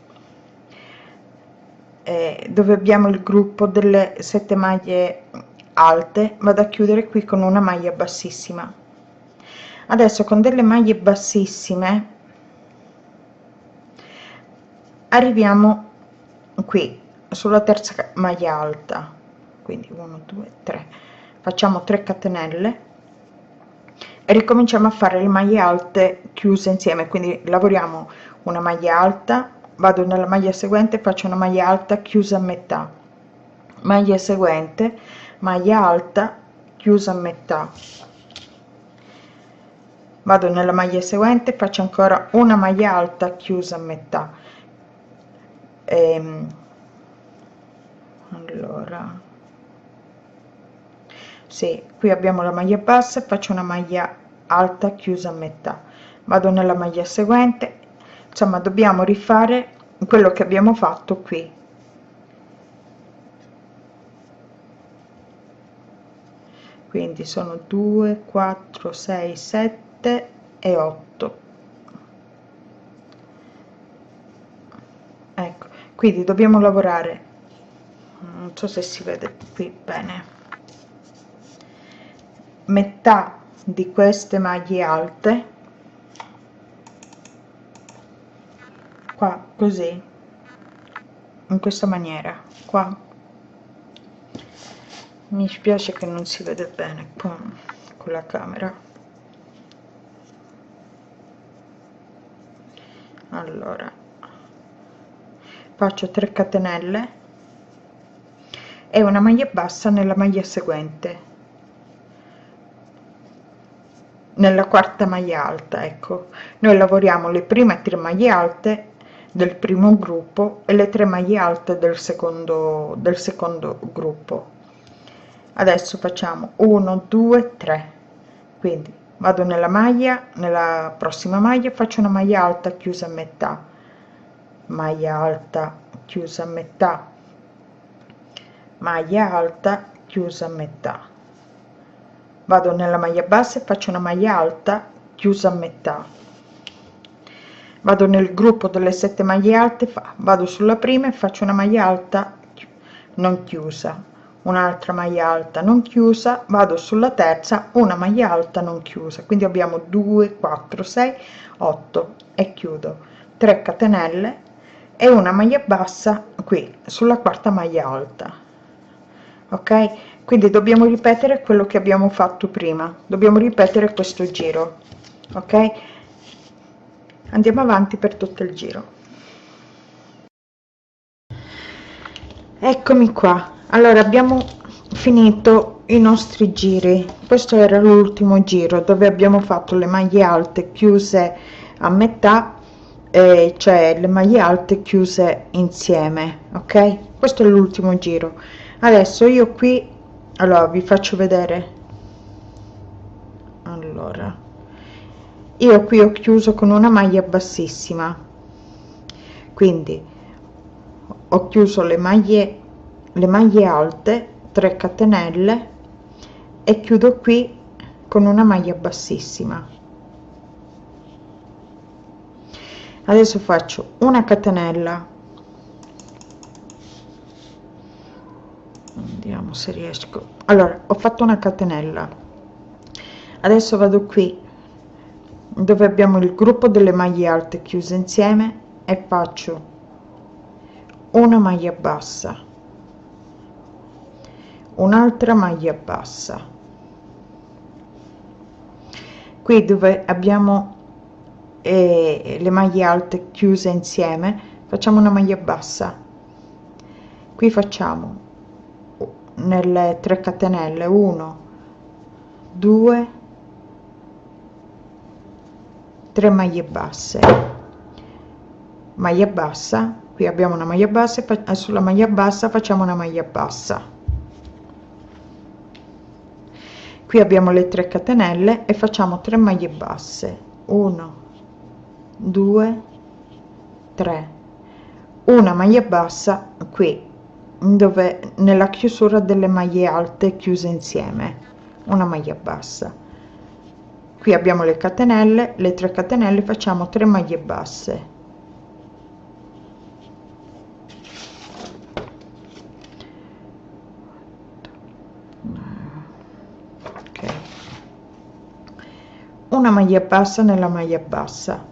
dove abbiamo il gruppo delle 7 maglie alte, vado a chiudere qui con una maglia bassissima. Adesso con delle maglie bassissime arriviamo qui sulla terza maglia alta, quindi 1, 2, 3, facciamo 3 catenelle e ricominciamo a fare le maglie alte chiuse insieme, quindi lavoriamo una maglia alta, vado nella maglia seguente, faccio una maglia alta chiusa a metà, maglia seguente, maglia alta chiusa a metà, vado nella maglia seguente, faccio ancora una maglia alta chiusa a metà. Allora sì, qui abbiamo la maglia bassa e faccio una maglia alta chiusa a metà, vado nella maglia seguente, insomma dobbiamo rifare quello che abbiamo fatto qui. Quindi sono 2, 4, 6, 7 e 8. Ecco, quindi dobbiamo lavorare, non so se si vede qui bene, metà di queste maglie alte qua, così, in questa maniera qua. Mi spiace che non si vede bene con la camera. Allora faccio 3 catenelle e una maglia bassa nella maglia seguente, nella quarta maglia alta. Ecco, noi lavoriamo le prime 3 maglie alte del primo gruppo e le 3 maglie alte del secondo gruppo. Adesso facciamo 1, 2, 3, quindi vado nella prossima maglia, faccio una maglia alta chiusa a metà, maglia alta chiusa a metà, maglia alta chiusa a metà, vado nella maglia bassa e faccio una maglia alta chiusa a metà, vado nel gruppo delle 7 maglie alte, vado sulla prima e faccio una maglia alta non chiusa, un'altra maglia alta non chiusa, vado sulla terza, una maglia alta non chiusa, quindi abbiamo 2, 4, 6, 8 e chiudo 3 catenelle e una maglia bassa qui sulla quarta maglia alta. Ok, quindi dobbiamo ripetere quello che abbiamo fatto prima, dobbiamo ripetere questo giro. Ok, andiamo avanti per tutto il giro. Eccomi qua. Allora abbiamo finito i nostri giri. Questo era l'ultimo giro dove abbiamo fatto le maglie alte chiuse a metà, cioè le maglie alte chiuse insieme, ok? Questo è l'ultimo giro. Adesso io qui, allora vi faccio vedere. Allora, io qui ho chiuso con una maglia bassissima, quindi ho chiuso le maglie alte, 3 catenelle, e chiudo qui con una maglia bassissima. Adesso faccio una catenella, vediamo se riesco. Allora, ho fatto una catenella, adesso vado qui dove abbiamo il gruppo delle maglie alte chiuse insieme e faccio una maglia bassa, un'altra maglia bassa. Qui dove abbiamo le maglie alte chiuse insieme facciamo una maglia bassa. Qui facciamo nelle 3 catenelle 1 2 3 maglie basse, maglia bassa. Qui abbiamo una maglia bassa e sulla maglia bassa facciamo una maglia bassa. Qui abbiamo le 3 catenelle e facciamo 3 maglie basse, 1 2 3, una maglia bassa qui dove nella chiusura delle maglie alte chiuse insieme, una maglia bassa. Qui abbiamo le catenelle, le 3 catenelle, facciamo 3 maglie basse, una maglia bassa nella maglia bassa,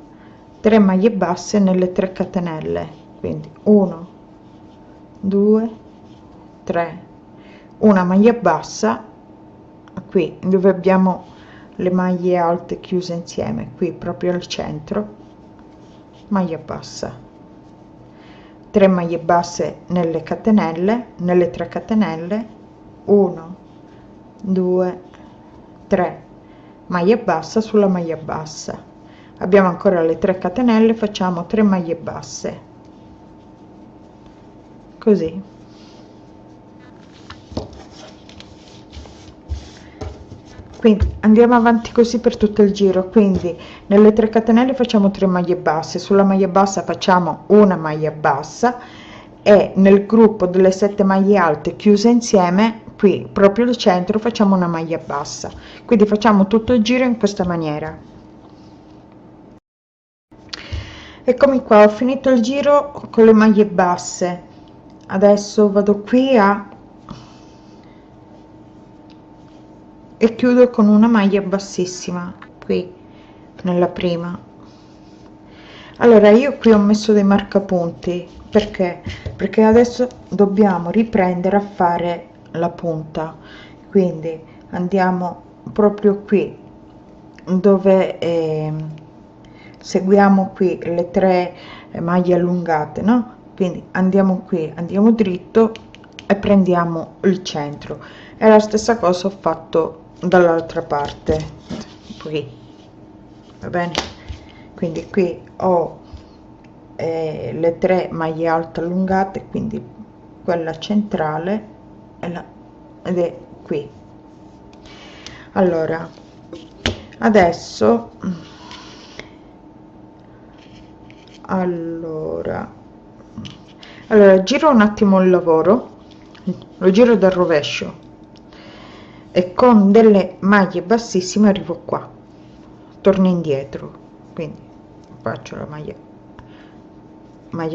3 maglie basse nelle 3 catenelle, quindi 1 2 3, una maglia bassa qui dove abbiamo le maglie alte chiuse insieme, qui proprio al centro, maglia bassa, 3 maglie basse nelle catenelle, nelle 3 catenelle, 1 2 3, maglia bassa sulla maglia bassa. Abbiamo ancora le 3 catenelle, facciamo 3 maglie basse, così. Quindi andiamo avanti così per tutto il giro. Quindi nelle 3 catenelle facciamo 3 maglie basse, sulla maglia bassa facciamo una maglia bassa e nel gruppo delle 7 maglie alte chiuse insieme qui proprio al centro facciamo una maglia bassa. Quindi facciamo tutto il giro in questa maniera. Eccomi qua, ho finito il giro con le maglie basse. Adesso vado qui e chiudo con una maglia bassissima qui nella prima. Allora io qui ho messo dei marcapunti perché adesso dobbiamo riprendere a fare la punta, quindi andiamo proprio qui dove seguiamo qui le 3 maglie allungate, no? Quindi andiamo qui, andiamo dritto e prendiamo il centro, e la stessa cosa ho fatto dall'altra parte qui, va bene? Quindi qui ho le 3 maglie alte allungate, quindi quella centrale ed è qui. Allora adesso giro un attimo il lavoro, lo giro dal rovescio e con delle maglie bassissime arrivo qua, torno indietro, quindi faccio la maglia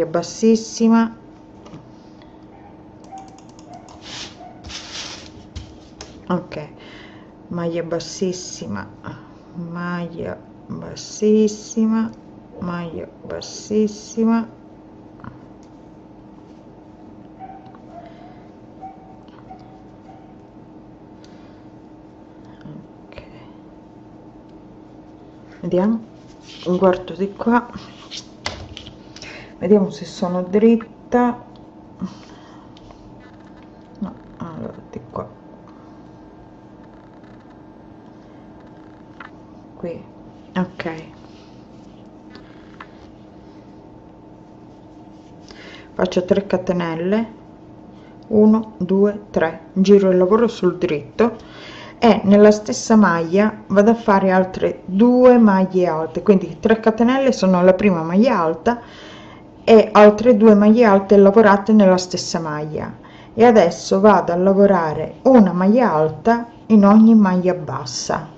bassissima, ok, maglia bassissima, maglia bassissima, maglia bassissima, ok, vediamo, guardo di qua, vediamo se sono dritta, faccio 3 catenelle, 1 2 3, giro il lavoro sul dritto e nella stessa maglia vado a fare altre 2 maglie alte, quindi 3 catenelle sono la prima maglia alta e altre 2 maglie alte lavorate nella stessa maglia, e adesso vado a lavorare una maglia alta in ogni maglia bassa.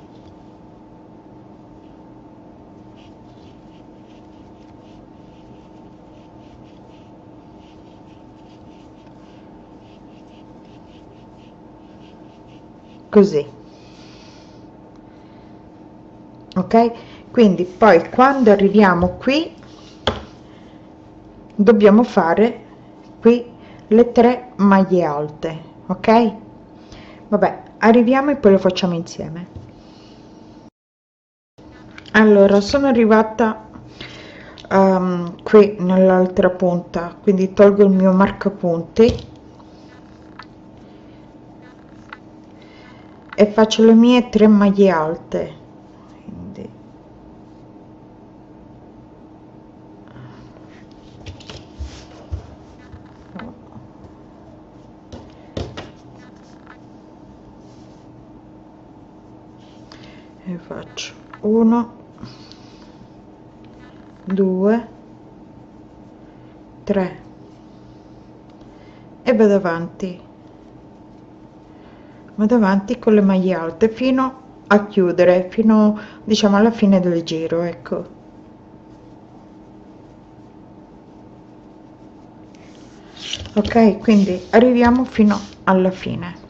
Così, ok? Quindi poi quando arriviamo qui dobbiamo fare qui le 3 maglie alte, ok? Vabbè, arriviamo e poi lo facciamo insieme. Allora, sono arrivata qui nell'altra punta, quindi tolgo il mio marcapunti e faccio le mie 3 maglie alte, quindi e faccio 1 2 3 e vado avanti con le maglie alte fino a chiudere, fino diciamo alla fine del giro, ecco. Ok, quindi arriviamo fino alla fine.